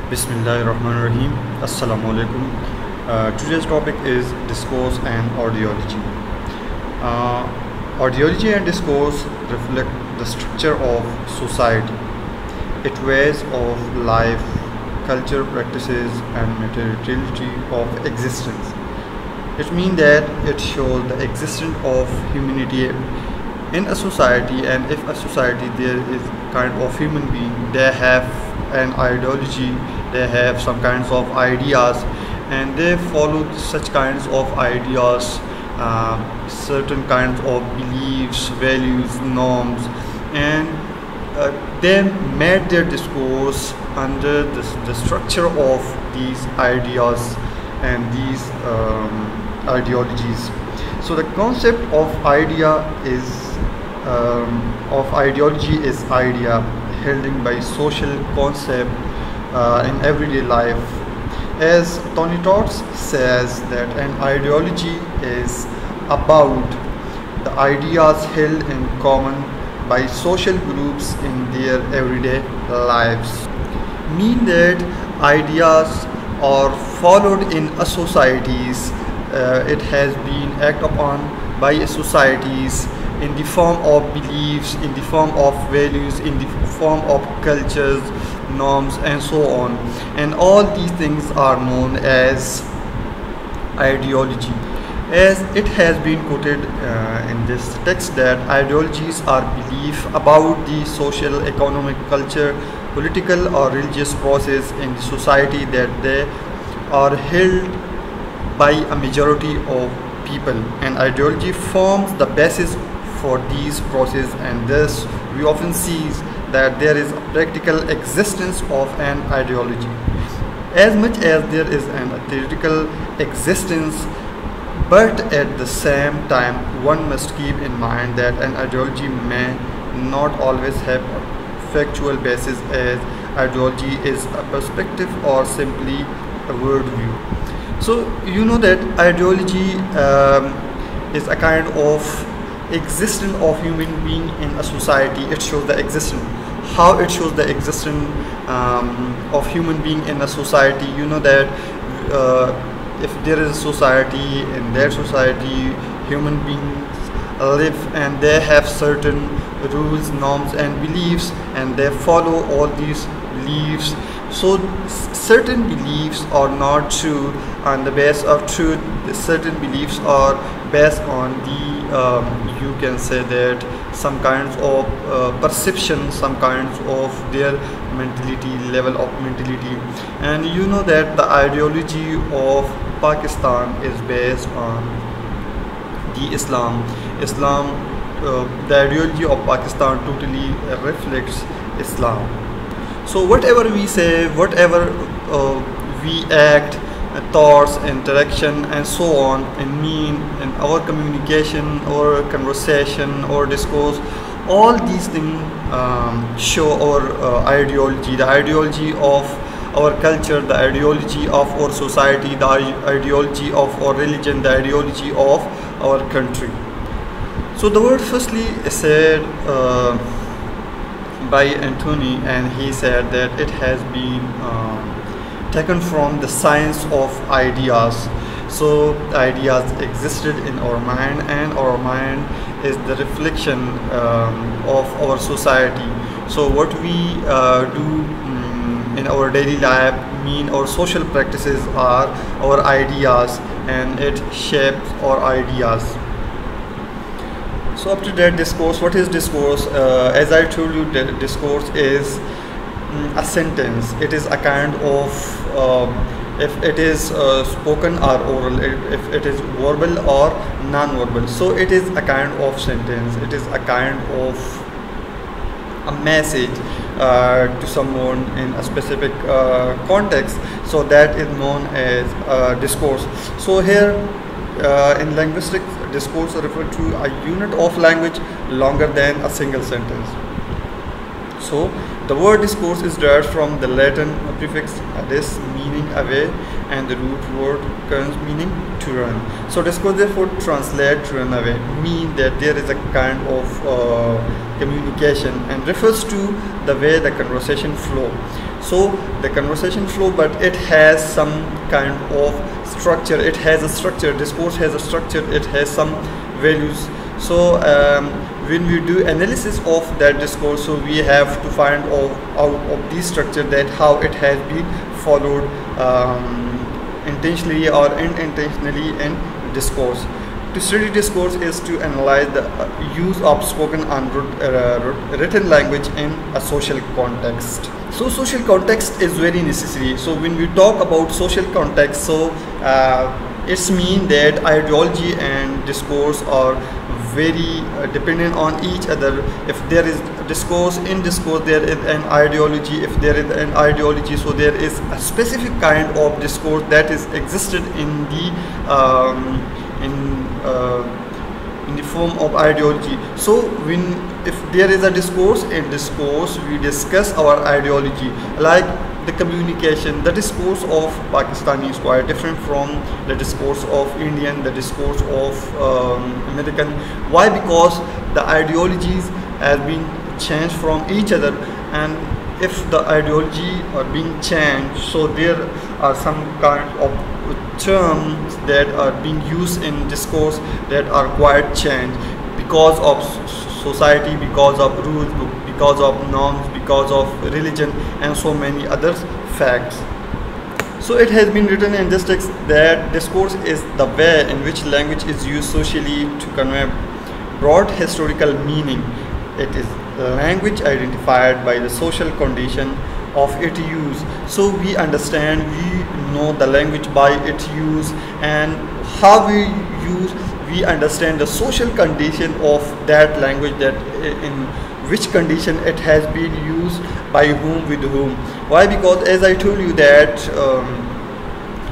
Bismillahirrahmanirrahim. Assalamu alaikum. Today's topic is discourse and audiology. Audiology and discourse reflect the structure of society, its ways of life, culture, practices, and materiality of existence. It means that it shows the existence of humanity in a society, and if a society there is kind of human being, they have an ideology, they have some kinds of ideas, and they follow such kinds of ideas, certain kinds of beliefs, values, norms, and they made their discourse under the structure of these ideas and these ideologies. So the concept of ideology is idea held in by social concept in everyday life. As Tony Tots says that an ideology is about the ideas held in common by social groups in their everyday lives. Mean that ideas are followed in a societies, it has been acted upon by societies in the form of beliefs, in the form of values, in the form of cultures, norms, and so on. And all these things are known as ideology. As it has been quoted in this text, that ideologies are belief about the social, economic, culture, political, or religious process in the society that they are held by a majority of people, and ideology forms the basis for these processes, and thus we often see that there is a practical existence of an ideology as much as there is an theoretical existence. But at the same time, one must keep in mind that an ideology may not always have a factual basis, as ideology is a perspective or simply a worldview. So you know that ideology is a kind of existence of human being in a society. It shows the existence. How it shows the existence of human being in a society? You know that if there is a society, in their society human beings live, and they have certain rules, norms, and beliefs, and they follow all these beliefs. So certain beliefs are not true on the base of truth. Certain beliefs are based on the you can say that some kinds of perception, some kinds of their mentality, level of mentality. And you know that the ideology of Pakistan is based on the Islam. The ideology of Pakistan totally reflects Islam. So whatever we say, whatever we act, thoughts, interaction, and so on, and mean in our communication or conversation or discourse, all these things show our ideology, the ideology of our culture, the ideology of our society, the ideology of our religion, the ideology of our country. So the word firstly is said by Anthony, and he said that it has been taken from the science of ideas. So ideas existed in our mind, and our mind is the reflection of our society. So what we do in our daily life, mean our social practices are our ideas, and it shapes our ideas. So after that, discourse. What is discourse? As I told you, discourse is a sentence. It is a kind of if it is spoken or oral, if it is verbal or non-verbal. So it is a kind of sentence. It is a kind of a message to someone in a specific context. So that is known as discourse. So here in linguistics, discourse refers to a unit of language longer than a single sentence. So the word discourse is derived from the Latin prefix dis, meaning away, and the root word comes meaning to run. So discourse therefore translate to run away, mean that there is a kind of communication, and refers to the way the conversation flow. So the conversation flow, but it has some kind of structure. It has a structure. Discourse has a structure. It has some values. So when we do analysis of that discourse, so we have to find out of this structure, that how it has been followed intentionally or unintentionally in discourse. To study discourse is to analyze the use of spoken and written language in a social context. So social context is very necessary. So when we talk about social context, so it's mean that ideology and discourse are very dependent on each other. If there is discourse, in discourse there is an ideology. If there is an ideology, so there is a specific kind of discourse that is existed in the in the form of ideology. So if there is a discourse, in discourse we discuss our ideology, like the communication. The discourse of Pakistani is quite different from the discourse of Indian, the discourse of American. Why? Because the ideologies have been changed from each other, and if the ideology are being changed, so there are some kind of terms that are being used in discourse that are quite changed because of society, because of rules, because of norms, because of religion, and so many other facts. So it has been written in this text that discourse is the way in which language is used socially to convey broad historical meaning. It is language identified by the social condition of its use. So we understand, we know the language by its use, and how we use, we understand the social condition of that language, that in which condition it has been used, by whom, with whom. Why? Because as I told you that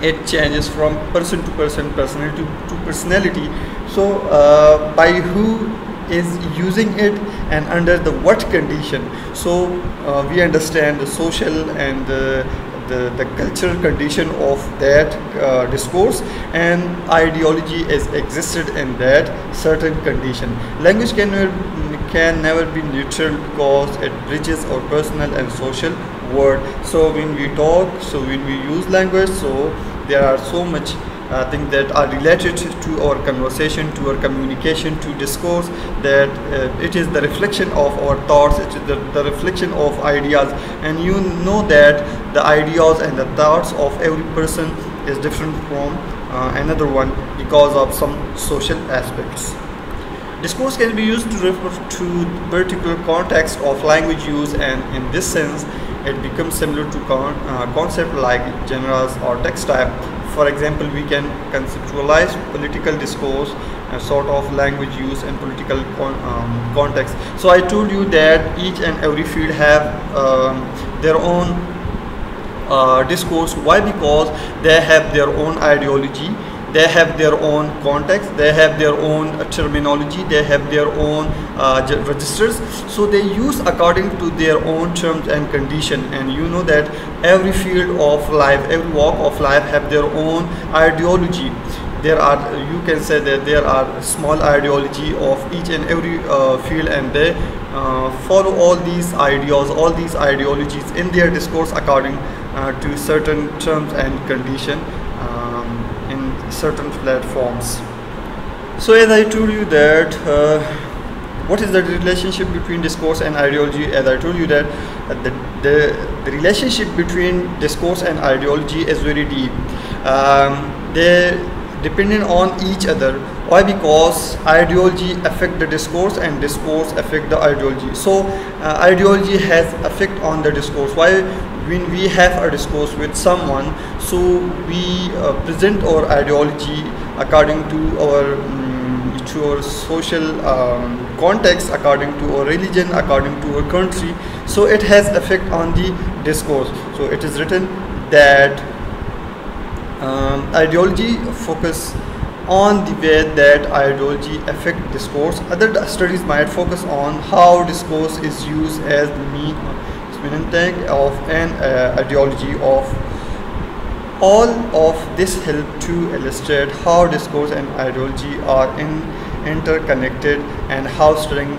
it changes from person to person, personality to personality. So by who is using it and under the what condition. So we understand the social and the cultural condition of that discourse, and ideology is existed in that certain condition. Language can never be neutral because it bridges our personal and social world. So when we talk, so when we use language, so there are so much things that are related to our conversation, to our communication, to discourse, that it is the reflection of our thoughts, it is the reflection of ideas, and you know that the ideas and the thoughts of every person is different from another one because of some social aspects. Discourse can be used to refer to particular context of language use, and in this sense it becomes similar to concept like genres or text type. For example, we can conceptualize political discourse, a sort of language use and political context. So I told you that each and every field have their own discourse. Why? Because they have their own ideology, they have their own context, they have their own terminology, they have their own registers. So they use according to their own terms and condition. And you know that every field of life, every walk of life have their own ideology. There are, you can say that there are small ideology of each and every field, and they follow all these ideas, all these ideologies in their discourse according to certain terms and condition in certain platforms. So as I told you that what is the relationship between discourse and ideology? As I told you that the relationship between discourse and ideology is very deep. They dependent on each other. Why? Because ideology affect the discourse and discourse affect the ideology. So ideology has effect on the discourse. Why? When we have a discourse with someone, so we present our ideology according to our social context, according to our religion, according to our country. So it has effect on the discourse. So it is written that ideology focus on the way that ideology affect discourse. Other studies might focus on how discourse is used as the means of an ideology of. All of this help to illustrate how discourse and ideology are interconnected, and how studying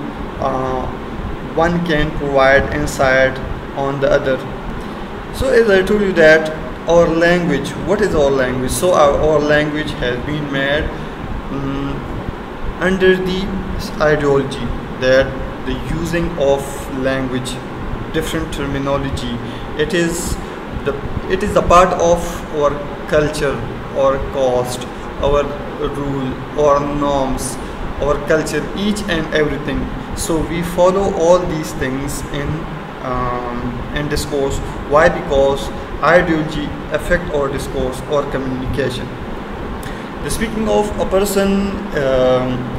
one can provide insight on the other. So as I told you that our language, what is our language? So our language has been made under the ideology that the using of language, different terminology, it is the part of our culture, our caste, our rule, our norms, our culture, each and everything. So we follow all these things in discourse. Why? Because ideology affect our discourse or communication. The speaking of a person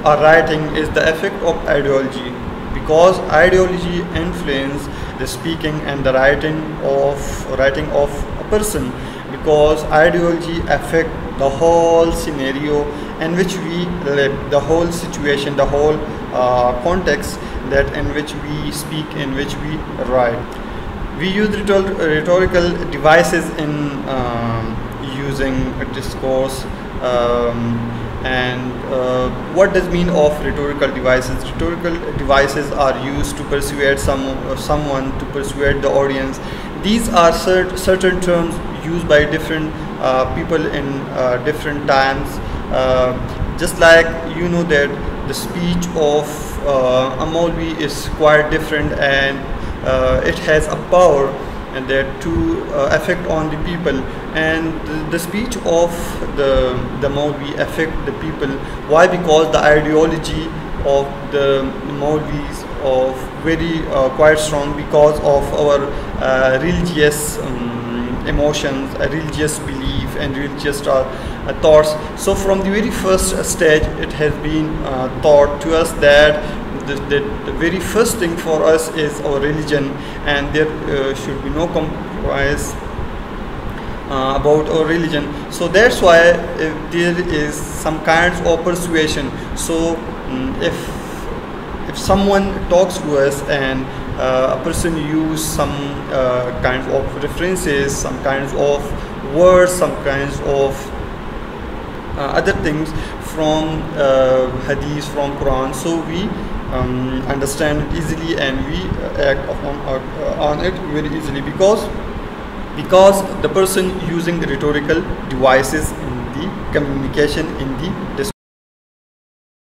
or writing is the effect of ideology, because ideology influence the speaking and the writing of a person, because ideology affect the whole scenario in which we live, the whole situation, the whole context that in which we speak, in which we write. We use rhetorical devices in using a discourse. What does mean of rhetorical devices? Rhetorical devices are used to persuade someone, to persuade the audience. These are certain terms used by different people in different times. Just like you know that the speech of a Maulvi is quite different, and it has a power and that to affect on the people, and the speech of the Maulvi affect the people. Why? Because the ideology of the Maulvis of very quite strong, because of our religious emotions, religious belief and religious thoughts. So from the very first stage it has been taught to us that the very first thing for us is our religion, and there should be no compromise about our religion. So that's why there is some kinds of persuasion. So if someone talks to us and a person use some kinds of references, some kinds of words, some kinds of other things from hadith, from Quran, so we understand it easily and we act on it very easily, because the person using the rhetorical devices in the communication, in the discourse.